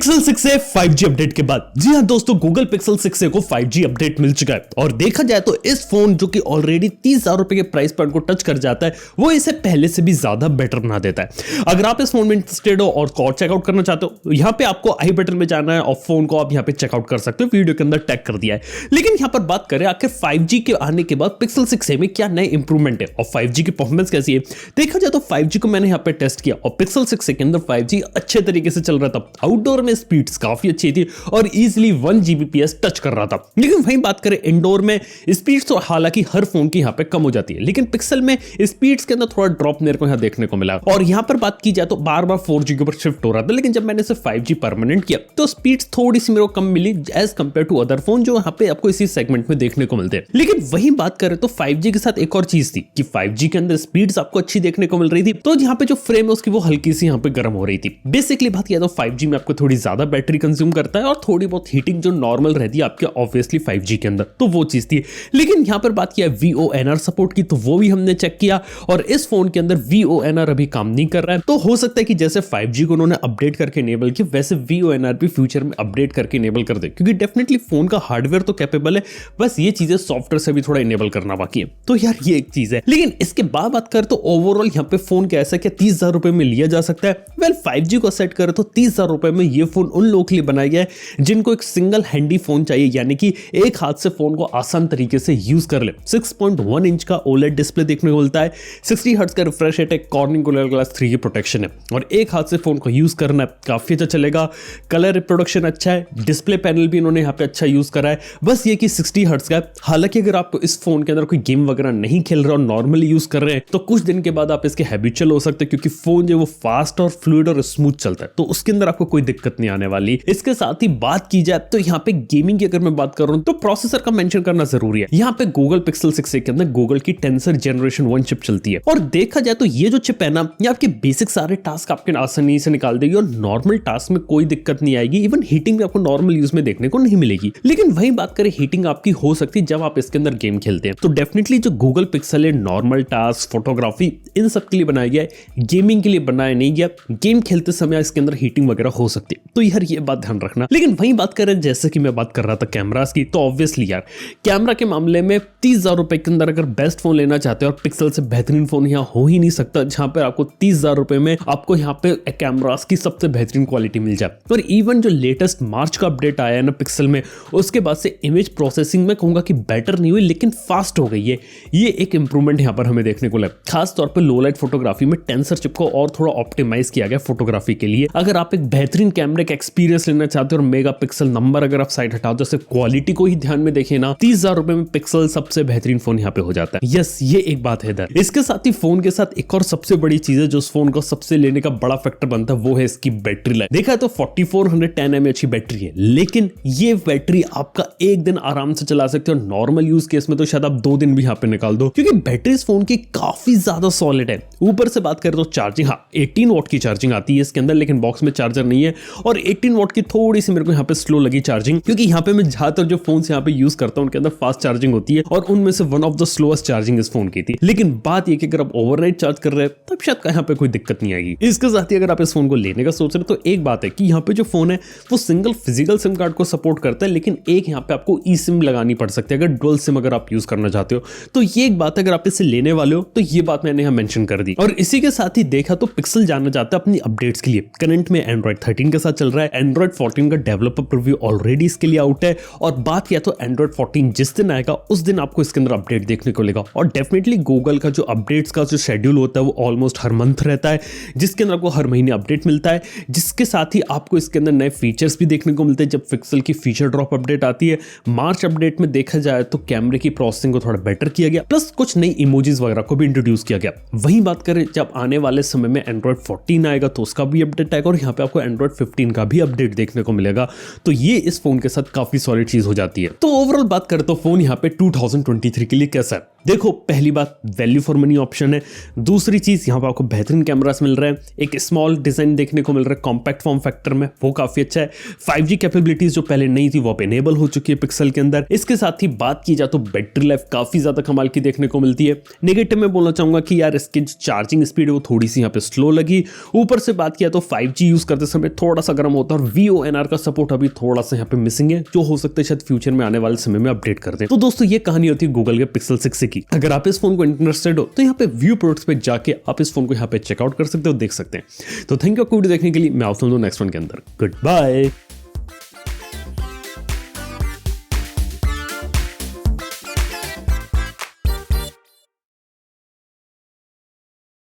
Pixel 6a 5G update के बाद जी हां दोस्तों, गूगल पिक्सल 6a को 5G अपडेट मिल चुका है। और देखा जाए तो इस फोन जो कि ऑलरेडी 30,000 रुपए के प्राइस पॉइंट को टच कर जाता है, वो इसे पहले से भी ज्यादा बेटर बना देता है। अगर आप इस फोन में इंटरेस्टेड हो और और चेकआउट करना चाहते हो, यहाँ पे आपको आई बटन में जाना है और फोन को आप यहाँ पे चेकआउट कर सकते हो, वीडियो के अंदर टैग कर दिया है। लेकिन यहाँ पर बात करें आखिर 5G के आने के बाद पिक्सल 6a में क्या नए इंप्रूवमेंट है और 5G की परफॉर्मेंस कैसी है। देखा जाए तो 5G को मैंने यहाँ पे टेस्ट किया और पिक्सल 6a के अंदर 5G अच्छे तरीके से चल रहा था। आउटडोर में स्पीड्स काफी अच्छी थी और इजीली 1 Gbps टच कर रहा था। लेकिन वहीं बात करें इंडोर में स्पीड्स, तो हालांकि हर फोन की यहाँ पे कम हो जाती है, लेकिन पिक्सल में स्पीड्स के अंदर थोड़ा ड्रॉप मेरे को यहाँ देखने को मिला। और यहाँ पर बात की जाए तो बार बार 4G के ऊपर शिफ्ट हो रहा था, लेकिन जब मैंने इसे 5G परमानेंट किया तो स्पीड्स थोड़ी सी मेरे को कम मिली as compare to other phone जो यहाँ पे आपको इसी सेगमेंट में देखने को मिलते हैं। लेकिन वही बात करें तो 5G के साथ एक और चीज थी कि 5G के अंदर स्पीड्स आपको अच्छी देखने को मिल रही थी, तो यहाँ पे जो फ्रेम है उसकी वो हल्की सी यहाँ पे गर्म हो रही थी। बेसिकली बात किया तो 5G में आपको थोड़ी ज्यादा बैटरी कंज्यूम करता है और थोड़ी बहुत हीटिंग जो नॉर्मल रहती है आपके ऑब्वियसली 5G के अंदर, तो वो चीज थी। लेकिन यहाँ पर बात किया VONR सपोर्ट की, तो वो भी हमने चेक किया और इस फोन के अंदर VONR अभी काम नहीं कर रहा है। तो हो सकता है कि जैसे 5G को उन्होंने अपडेट करके इनेबल किया, वैसे VONR भी फ्यूचर में अपडेट करके इनेबल कर दे, क्योंकि डेफिनेटली फोन का हार्डवेयर तो कैपेबल है, बस ये चीजें सॉफ्टवेयर से भी थोड़ा इनेबल करना बाकी है। तो यार ये एक चीज है। लेकिन इसके बाद बात कर तो ओवरऑल यहाँ पे फोन कैसा क्या 30,000 रुपए में लिया जा सकता है। वेल 5G को सेट करें तो 30,000 रुपए में ये फोन उन लोगों के लिए बनाया गया है जिनको एक सिंगल हैंडी फोन चाहिए, यानी कि एक हाथ से फोन को आसान तरीके से यूज कर ले। 6.1 इंच का OLED डिस्प्ले देखने को मिलता है, 60 हर्ट्ज का रिफ्रेश रेट है, कॉर्निंग गोरिल्ला ग्लास 3 की प्रोटेक्शन है और एक हाथ से फोन को यूज करना है काफी अच्छा चलेगा। कलर रिप्रोडक्शन अच्छा है, डिस्प्ले पैनल भी इन्होंने यहाँ पे अच्छा यूज करा है, बस ये कि 60 हर्ट्ज का है। हालांकि अगर आप इस फोन के अंदर कोई गेम वगैरह नहीं खेल रहे और नॉर्मली यूज कर रहे हैं तो कुछ दिन के बाद आप इसके हैबिचुअल हो सकते हैं, क्योंकि फोन जो वो फास्ट और फ्लूइड और स्मूथ चलता है, तो उसके अंदर आपको कोई दिक्कत नहीं आने वाली। इसके साथ ही बात की जाए तो यहाँ पे गेमिंग की अगर मैं बात कर रहा हूँ तो प्रोसेसर का मेंशन करना जरूरी है। यहाँ पे गूगल पिक्सल 6a के अंदर गूगल की टेंसर जनरेशन 1 चिप चलती है और देखा जाए तो ये जो चिप है ना, ये आपके बेसिक सारे टास्क आपके आसानी से निकाल देगी और नॉर्मल टास्क में कोई दिक्कत नहीं आएगी। इवन हीटिंग भी आपको नॉर्मल यूज में देखने को नहीं मिलेगी। लेकिन वही बात करें हीटिंग आपकी हो सकती है जब आप इसके अंदर गेम खेलते हैं, तो डेफिनेटली जो गूगल पिक्सल है नॉर्मल टास्क, फोटोग्राफी, इन सब के लिए बनाया गया है, गेमिंग के लिए बनाया नहीं गया। गेम खेलते समय इसके अंदर हीटिंग वगैरह हो सकती है, तो यार ये बात ध्यान रखना। लेकिन वही बात करें जैसे कि मैं बात कर रहा था कैमरास की, तो ऑब्वियसली यार कैमरा के मामले में 30,000 रुपए के अंदर अगर बेस्ट फोन लेना चाहते हो और पिक्सल से बेहतरीन फोन यहाँ हो ही नहीं सकता, जहां पर आपको 30,000 रुपए में आपको यहाँ पे कैमरास की सबसे बेहतरीन क्वालिटी मिल जाए। और इवन जो लेटेस्ट मार्च का अपडेट आया है ना पिक्सल में, उसके बाद से इमेज प्रोसेसिंग में कहूंगा कि बेटर नहीं हुई लेकिन फास्ट हो गई है। ये एक इंप्रूवमेंट यहाँ पर हमें देखने को लगा। खास तौर पर लो लाइट फोटोग्राफी में टेंसर चिप को और थोड़ा ऑप्टिमाइज किया गया फोटोग्राफी के लिए। अगर आप एक बेहतरीन कैमरे का एक्सपीरियंस लेना चाहते हो और मेगापिक्सल नंबर अगर आप साइड हटाओ तो सिर्फ क्वालिटी को ही ध्यान में देखिए ना, 30,000 रुपए में पिक्सल सबसे बेहतरीन फोन यहाँ पे हो जाता है। यस, ये एक बात है इधर। इसके साथ ही फोन के साथ एक और सबसे बड़ी चीज है जो उस फोन को सबसे लेने का बड़ा फैक्टर बनता है, वो है इसकी बैटरी लाइफ। देखा तो 4410 mAh की बैटरी है, लेकिन ये बैटरी आपका एक दिन आराम से चला सकते हो। नॉर्मल यूज केस में तो शायद आप 2 दिन भी यहाँ पे निकाल दो, क्योंकि बैटरी इस फोन की काफी ज्यादा सॉलिड है। ऊपर से बात करें तो चार्जिंग, हाँ 18 वॉट की चार्जिंग आती है इसके अंदर, लेकिन बॉक्स में चार्जर नहीं है और 18 वॉट की थोड़ी सी मेरे को यहाँ पे स्लो लगी चार्जिंग, क्योंकि यहाँ पे मैं ज्यादातर जो फोन यहाँ पे यूज करता हूँ उनके अंदर फास्ट चार्जिंग होती है और उनमें से one of the slowest charging इस फोन की थी। लेकिन बात ये कि अगर आप ओवरनाइट चार्ज कर रहे हैं तब शायद यहाँ पे कोई दिक्कत नहीं आएगी। इसके साथ ही अगर आप इस फोन को लेने का सोच रहे हो तो एक बात है कि यहाँ पे जो फोन है वो सिंगल फिजिकल सिम कार्ड को सपोर्ट करता है, लेकिन एक यहाँ पे आपको ई सिम लगानी पड़ सकती है अगर डुअल सिम अगर आप यूज करना चाहते हो। तो ये एक बात है, अगर आप इसे लेने वाले हो तो ये बात मैंने यहाँ मेंशन कर दी। और इसी के साथ ही देखा तो पिक्सल जानना चाहता है अपनी अपडेट्स के लिए। करंट में एंड्रॉइड 13 के साथ चल रहा है, एंड्रॉइड 14 का डेवलपर प्रीव्यू ऑलरेडी इसके लिए आउट है और बात किया तो एंड्रॉइड 14 जिस दिन आएगा उस दिन आपको इसके अंदर अपडेट देखने को मिलेगा। और डेफिनेटली गूगल का जो अपडेट्स का जो शेड्यूल होता है वो ऑलमोस्ट हर मंथ रहता है, जिसके अंदर आपको हर महीने अपडेट मिलता है, जिसके साथ ही आपको इसके अंदर नए फीचर्स भी देखने को मिलते हैं। जब पिक्सल की फीचर ड्रॉप अपडेट आती है मार्च अपडेट में, देखा जाए तो कैमरे की प्रोसेसिंग को थोड़ा बेटर किया गया, प्लस कुछ नई इमोजीज वगैरह को भी इंट्रोड्यूस किया गया। वहीं बात करें जब आने वाले समय में एंड्रॉइड 14 आएगा तो उसका भी अपडेट आएगा और यहाँ पे आपको एंड्रॉइड 15 का भी अपडेट देखने को मिलेगा। तो ये इस फोन के साथ काफी सॉलिड चीज हो जाती है। तो ओवरऑल बात करें तो फोन यहाँ पे 2023 के लिए कैसा है। देखो, पहली बात वैल्यू फॉर मनी ऑप्शन है। दूसरी चीज, यहाँ पर आपको बेहतरीन कैमरास मिल रहे हैं, एक स्मॉल डिजाइन देखने को मिल रहा है कॉम्पैक्ट फॉर्म फैक्टर में, वो काफी अच्छा है। 5G कैपेबिलिटीज जो पहले नहीं थी वो अब इनेबल हो चुकी है पिक्सल के अंदर। इसके साथ ही बात की जाए तो बैटरी लाइफ काफी ज्यादा कमाल की देखने को मिलती है। नेगेटिव में बोलना चाहूंगा कि यार इसकी जो चार्जिंग स्पीड है वो थोड़ी सी यहाँ पे स्लो लगी। ऊपर से बात किया तो 5G यूज करते समय थोड़ा सा गर्म होता है और VONR का सपोर्ट अभी थोड़ा सा यहाँ पे मिसिंग है, जो हो सकता है शायद फ्यूचर में आने वाले समय में अपडेट कर दें। तो दोस्तों ये कहानी होती है गूगल के Pixel 6 की। अगर आप इस फोन को इंटरेस्टेड हो तो यहाँ पे व्यू प्रोडक्ट्स पे जाके आप इस फोन को यहाँ पे चेकआउट कर सकते हो, देख सकते हैं। तो थैंक यू आपको वीडियो देखने के लिए। मैं आपसे मिलूंगा नेक्स्ट वन के अंदर। Good bye.